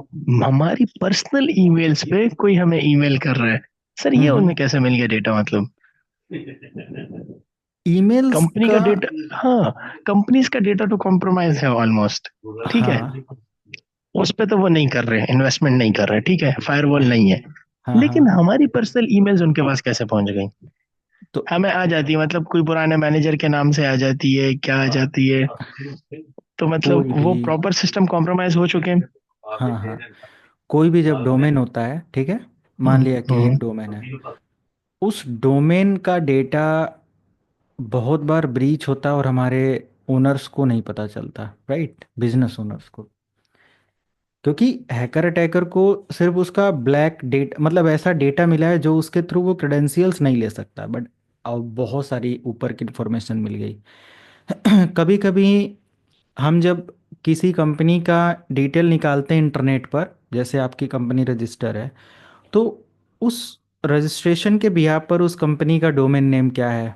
हमारी पर्सनल ईमेल्स पे कोई हमें ईमेल कर रहा है, सर ये हम्म। उनमें कैसे मिल गया डेटा? मतलब ईमेल्स कंपनी का। का डेटा, हाँ, कंपनीज का डेटा तो कॉम्प्रोमाइज है ऑलमोस्ट, ठीक है? हाँ, उस पे तो वो नहीं कर रहे, इन्वेस्टमेंट नहीं कर रहे, ठीक है, फायरवॉल नहीं है। हाँ हाँ। लेकिन हमारी पर्सनल ईमेल्स उनके पास कैसे पहुंच गई? तो हमें आ जाती है, मतलब कोई पुराने मैनेजर के नाम से आ जाती है, क्या आ जाती है? तो मतलब कोई भी, वो प्रॉपर सिस्टम कॉम्प्रोमाइज हो चुके हैं। हाँ हाँ, कोई भी जब डोमेन होता है, ठीक है, मान लिया कि एक हम्म। डोमेन है, उस डोमेन का डेटा बहुत बार ब्रीच होता है और हमारे ओनर्स को नहीं पता चलता, राइट, बिजनेस ओनर्स को। क्योंकि हैकर अटैकर को सिर्फ उसका ब्लैक डेटा, मतलब ऐसा डेटा मिला है जो उसके थ्रू वो क्रेडेंशियल्स नहीं ले सकता, बट अब बहुत सारी ऊपर की इन्फॉर्मेशन मिल गई। कभी कभी हम जब किसी कंपनी का डिटेल निकालते हैं इंटरनेट पर, जैसे आपकी कंपनी रजिस्टर है, तो उस रजिस्ट्रेशन के बिहाफ पर उस कंपनी का डोमेन नेम क्या है,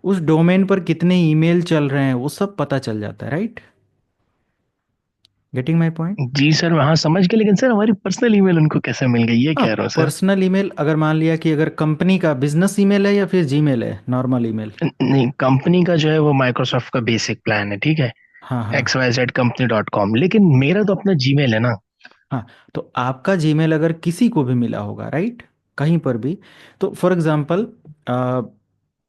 उस डोमेन पर कितने ईमेल चल रहे हैं, वो सब पता चल जाता है, राइट, गेटिंग माय पॉइंट। जी सर, हाँ समझ गए, लेकिन सर हमारी पर्सनल ईमेल उनको कैसे मिल गई, ये हाँ, कह रहा हूँ सर। पर्सनल ईमेल, अगर मान लिया कि अगर कंपनी का बिजनेस ईमेल है या फिर जीमेल है, नॉर्मल ईमेल। नहीं, कंपनी का जो है वो माइक्रोसॉफ्ट का बेसिक प्लान है, ठीक है, हाँ हाँ xyzcompany.com, लेकिन मेरा तो अपना जीमेल है ना। हाँ। तो आपका जीमेल अगर किसी को भी मिला होगा, राइट, कहीं पर भी, तो फॉर एग्जांपल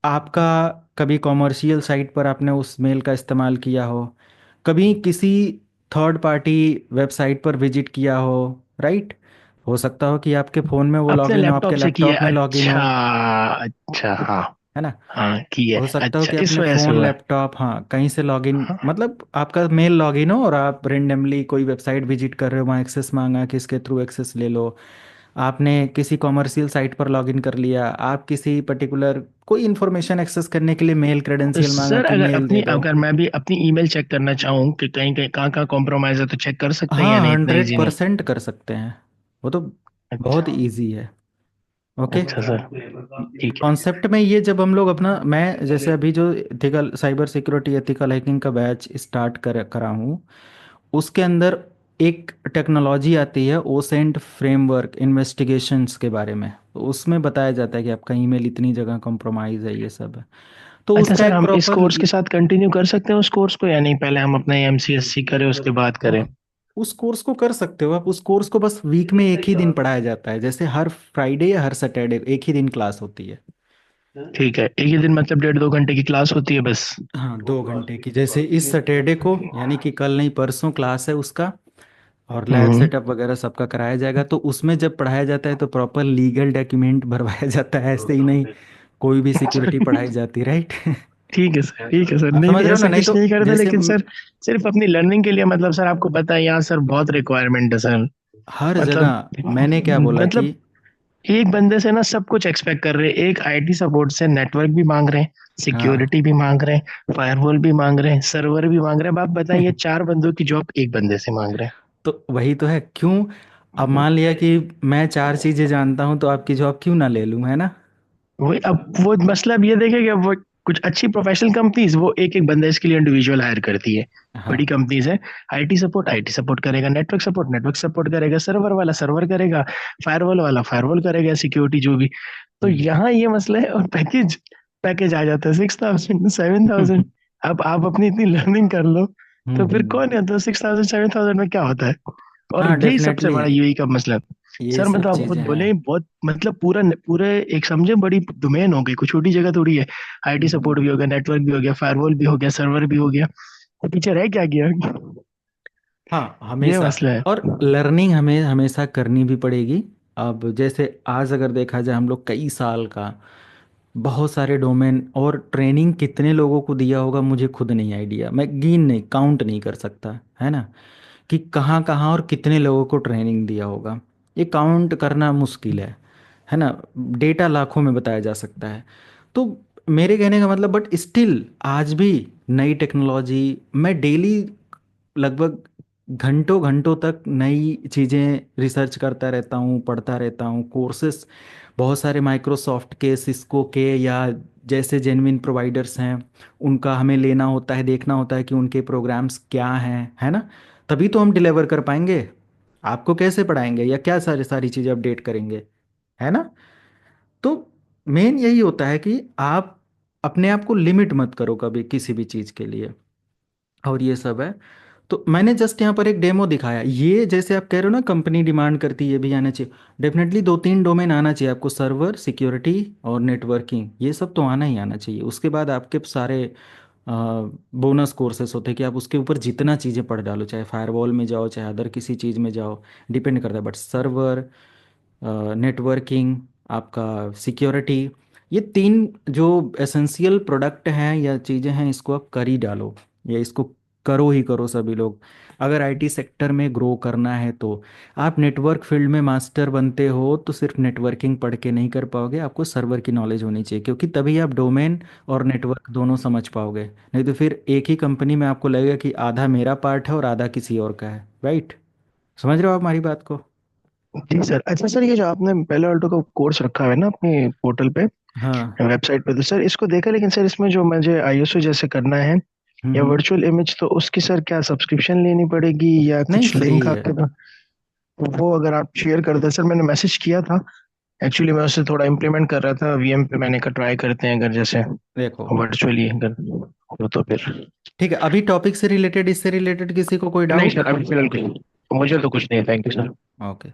आपका कभी कॉमर्शियल साइट पर आपने उस मेल का इस्तेमाल किया हो, कभी किसी थर्ड पार्टी वेबसाइट पर विजिट किया हो, राइट, हो सकता हो कि आपके फ़ोन में वो अपने लॉगिन हो, लैपटॉप आपके से किया लैपटॉप में है, लॉगिन हो, अच्छा। अच्छा, हाँ। है ना। हाँ की है, हो सकता हो अच्छा, कि इस अपने वजह से फ़ोन हुआ है। लैपटॉप, हाँ, कहीं से लॉगिन, हाँ। मतलब आपका मेल लॉगिन हो और आप रेंडमली कोई वेबसाइट विजिट कर रहे हो, वहाँ एक्सेस मांगा कि इसके थ्रू एक्सेस ले लो, आपने किसी कॉमर्शियल साइट पर लॉगिन कर लिया, आप किसी पर्टिकुलर कोई इन्फॉर्मेशन एक्सेस करने के लिए मेल तो क्रेडेंशियल मांगा सर कि मेल दे दो। अगर मैं भी अपनी ईमेल चेक करना चाहूँ कि कहीं कहीं कहाँ कहाँ कॉम्प्रोमाइज है, तो चेक कर सकते हैं या हाँ, नहीं, इतना हंड्रेड इजी नहीं? परसेंट कर सकते हैं, वो तो बहुत अच्छा। इजी है। ओके। अच्छा सर, ठीक है। कॉन्सेप्ट में ये, जब हम लोग अपना, मैं जैसे अभी जो ethical cyber security ethical hacking का बैच स्टार्ट करा हूँ, उसके अंदर एक टेक्नोलॉजी आती है ओसेंट फ्रेमवर्क इन्वेस्टिगेशंस के बारे में, तो उसमें बताया जाता है कि आपका ईमेल इतनी जगह कॉम्प्रोमाइज है, ये सब है, तो अच्छा उसका सर, एक हम इस प्रॉपर, कोर्स के साथ कंटिन्यू कर सकते हैं उस कोर्स को, या नहीं पहले हम अपना एमसीएससी करें उसके बाद करें? उस कोर्स को कर सकते हो आप। उस कोर्स को बस वीक में एक ही दिन पढ़ाया जाता है, जैसे हर फ्राइडे या हर सैटरडे एक ही दिन क्लास होती है। ठीक है, एक ही दिन मतलब 1.5-2 घंटे की क्लास होती है बस? हाँ, 2 घंटे की, जैसे इस सैटरडे को, यानी कि कल नहीं परसों क्लास है उसका, और लैब हम्म। सेटअप वगैरह सबका कराया जाएगा। तो उसमें जब पढ़ाया जाता है तो प्रॉपर लीगल डॉक्यूमेंट भरवाया जाता है, ऐसे ही नहीं कोई भी सिक्योरिटी पढ़ाई जाती, राइट। ठीक है सर, ठीक है सर, आप नहीं समझ रहे हो ना, ऐसा नहीं कुछ तो नहीं करते, जैसे लेकिन सर सिर्फ अपनी लर्निंग के लिए, मतलब सर आपको पता है यहाँ सर बहुत रिक्वायरमेंट है सर। हर मतलब जगह, मैंने क्या बोला कि, मतलब एक बंदे से ना सब कुछ एक्सपेक्ट कर रहे हैं, एक आईटी सपोर्ट से नेटवर्क भी मांग रहे हैं, हाँ। सिक्योरिटी भी मांग रहे हैं, फायरवॉल भी मांग रहे हैं, सर्वर भी मांग रहे हैं। अब आप बताइए, 4 बंदों की जॉब एक बंदे से मांग रहे तो वही तो है, क्यों, अब मान लिया कि मैं 4 चीजें जानता हूँ, तो आपकी जॉब क्यों ना ले लूँ, है ना। हैं। वही, अब वो मसला अब ये देखेगा, वो कुछ अच्छी प्रोफेशनल कंपनीज वो एक एक बंदा इसके लिए इंडिविजुअल हायर करती है। बड़ी हाँ। कंपनीज है, आईटी सपोर्ट करेगा, नेटवर्क सपोर्ट करेगा, सर्वर वाला सर्वर करेगा, फायरवॉल वाला फायरवॉल करेगा, सिक्योरिटी जो भी। तो हम्म यहाँ ये मसला है, और पैकेज पैकेज आ जाता है 6,000 7,000। अब आप अपनी इतनी लर्निंग कर लो, तो फिर हम्म। कौन है, तो 6,000 7,000 में क्या होता है? और हाँ, यही सबसे डेफिनेटली, बड़ा यूएई का मसला है। ये सर सब मतलब आप खुद चीजें हैं। बोले, बहुत मतलब पूरा पूरे एक समझे बड़ी डोमेन हो गई, कोई छोटी जगह थोड़ी है। IT hmm. सपोर्ट भी हो गया, नेटवर्क भी हो गया, फायरवॉल भी हो गया, सर्वर भी हो गया, तो पीछे रह क्या गया? हाँ, ये हमेशा, मसला है। और लर्निंग हमें हमेशा करनी भी पड़ेगी। अब जैसे आज अगर देखा जाए, हम लोग कई साल का, बहुत सारे डोमेन, और ट्रेनिंग कितने लोगों को दिया होगा मुझे खुद नहीं आइडिया, मैं गिन नहीं, काउंट नहीं कर सकता, है ना, कि कहाँ कहाँ और कितने लोगों को ट्रेनिंग दिया होगा, ये काउंट करना मुश्किल है ना। डेटा लाखों में बताया जा सकता है। तो मेरे कहने का मतलब, बट स्टिल आज भी नई टेक्नोलॉजी, मैं डेली लगभग घंटों घंटों तक नई चीज़ें रिसर्च करता रहता हूँ, पढ़ता रहता हूँ, कोर्सेस बहुत सारे माइक्रोसॉफ्ट के, सिस्को के, या जैसे जेन्युइन प्रोवाइडर्स हैं, उनका हमें लेना होता है, देखना होता है कि उनके प्रोग्राम्स क्या हैं, है ना, तभी तो हम डिलीवर कर पाएंगे। आपको कैसे पढ़ाएंगे या क्या सारी सारी चीज़ें अपडेट करेंगे, है ना। तो मेन यही होता है कि आप अपने आप को लिमिट मत करो कभी किसी भी चीज़ के लिए, और ये सब है। तो मैंने जस्ट यहाँ पर एक डेमो दिखाया। ये जैसे आप कह रहे हो ना, कंपनी डिमांड करती है, ये भी आना चाहिए। डेफिनेटली 2-3 डोमेन आना चाहिए आपको, सर्वर, सिक्योरिटी और नेटवर्किंग, ये सब तो आना ही आना चाहिए। उसके बाद आपके सारे बोनस कोर्सेस होते हैं कि आप उसके ऊपर जितना चीज़ें पढ़ डालो, चाहे फायरवॉल में जाओ, चाहे अदर किसी चीज़ में जाओ, डिपेंड करता है। बट सर्वर, नेटवर्किंग, आपका सिक्योरिटी, ये 3 जो एसेंशियल प्रोडक्ट हैं या चीज़ें हैं, इसको आप कर ही डालो, या इसको करो ही करो सभी लोग। अगर आईटी सेक्टर में ग्रो करना है तो आप नेटवर्क फील्ड में मास्टर बनते हो तो सिर्फ नेटवर्किंग पढ़ के नहीं कर पाओगे, आपको सर्वर की नॉलेज होनी चाहिए, क्योंकि तभी आप डोमेन और नेटवर्क दोनों समझ पाओगे। नहीं तो फिर एक ही कंपनी में आपको लगेगा कि आधा मेरा पार्ट है और आधा किसी और का है, राइट? समझ रहे हो आप हमारी बात को? जी सर। अच्छा सर, ये जो आपने पेलो अल्टो का कोर्स रखा है ना अपनी पोर्टल पे, हाँ। वेबसाइट पे, तो सर इसको देखा, लेकिन सर इसमें जो मुझे आईएसओ जैसे करना है या हम्म। वर्चुअल इमेज, तो उसकी सर क्या सब्सक्रिप्शन लेनी पड़ेगी या नहीं, कुछ फ्री लिंक है। आपके पास? तो वो अगर आप शेयर कर दें सर, मैंने मैसेज किया था। एक्चुअली मैं उससे थोड़ा इम्प्लीमेंट कर रहा था वीएम पे, मैंने कहा ट्राई करते हैं अगर जैसे देखो, वर्चुअली अगर हो तो फिर। ठीक है, अभी टॉपिक से रिलेटेड, इससे रिलेटेड किसी को कोई नहीं डाउट? सर, अभी फिलहाल कुछ मुझे तो कुछ नहीं, थैंक यू सर। ओके।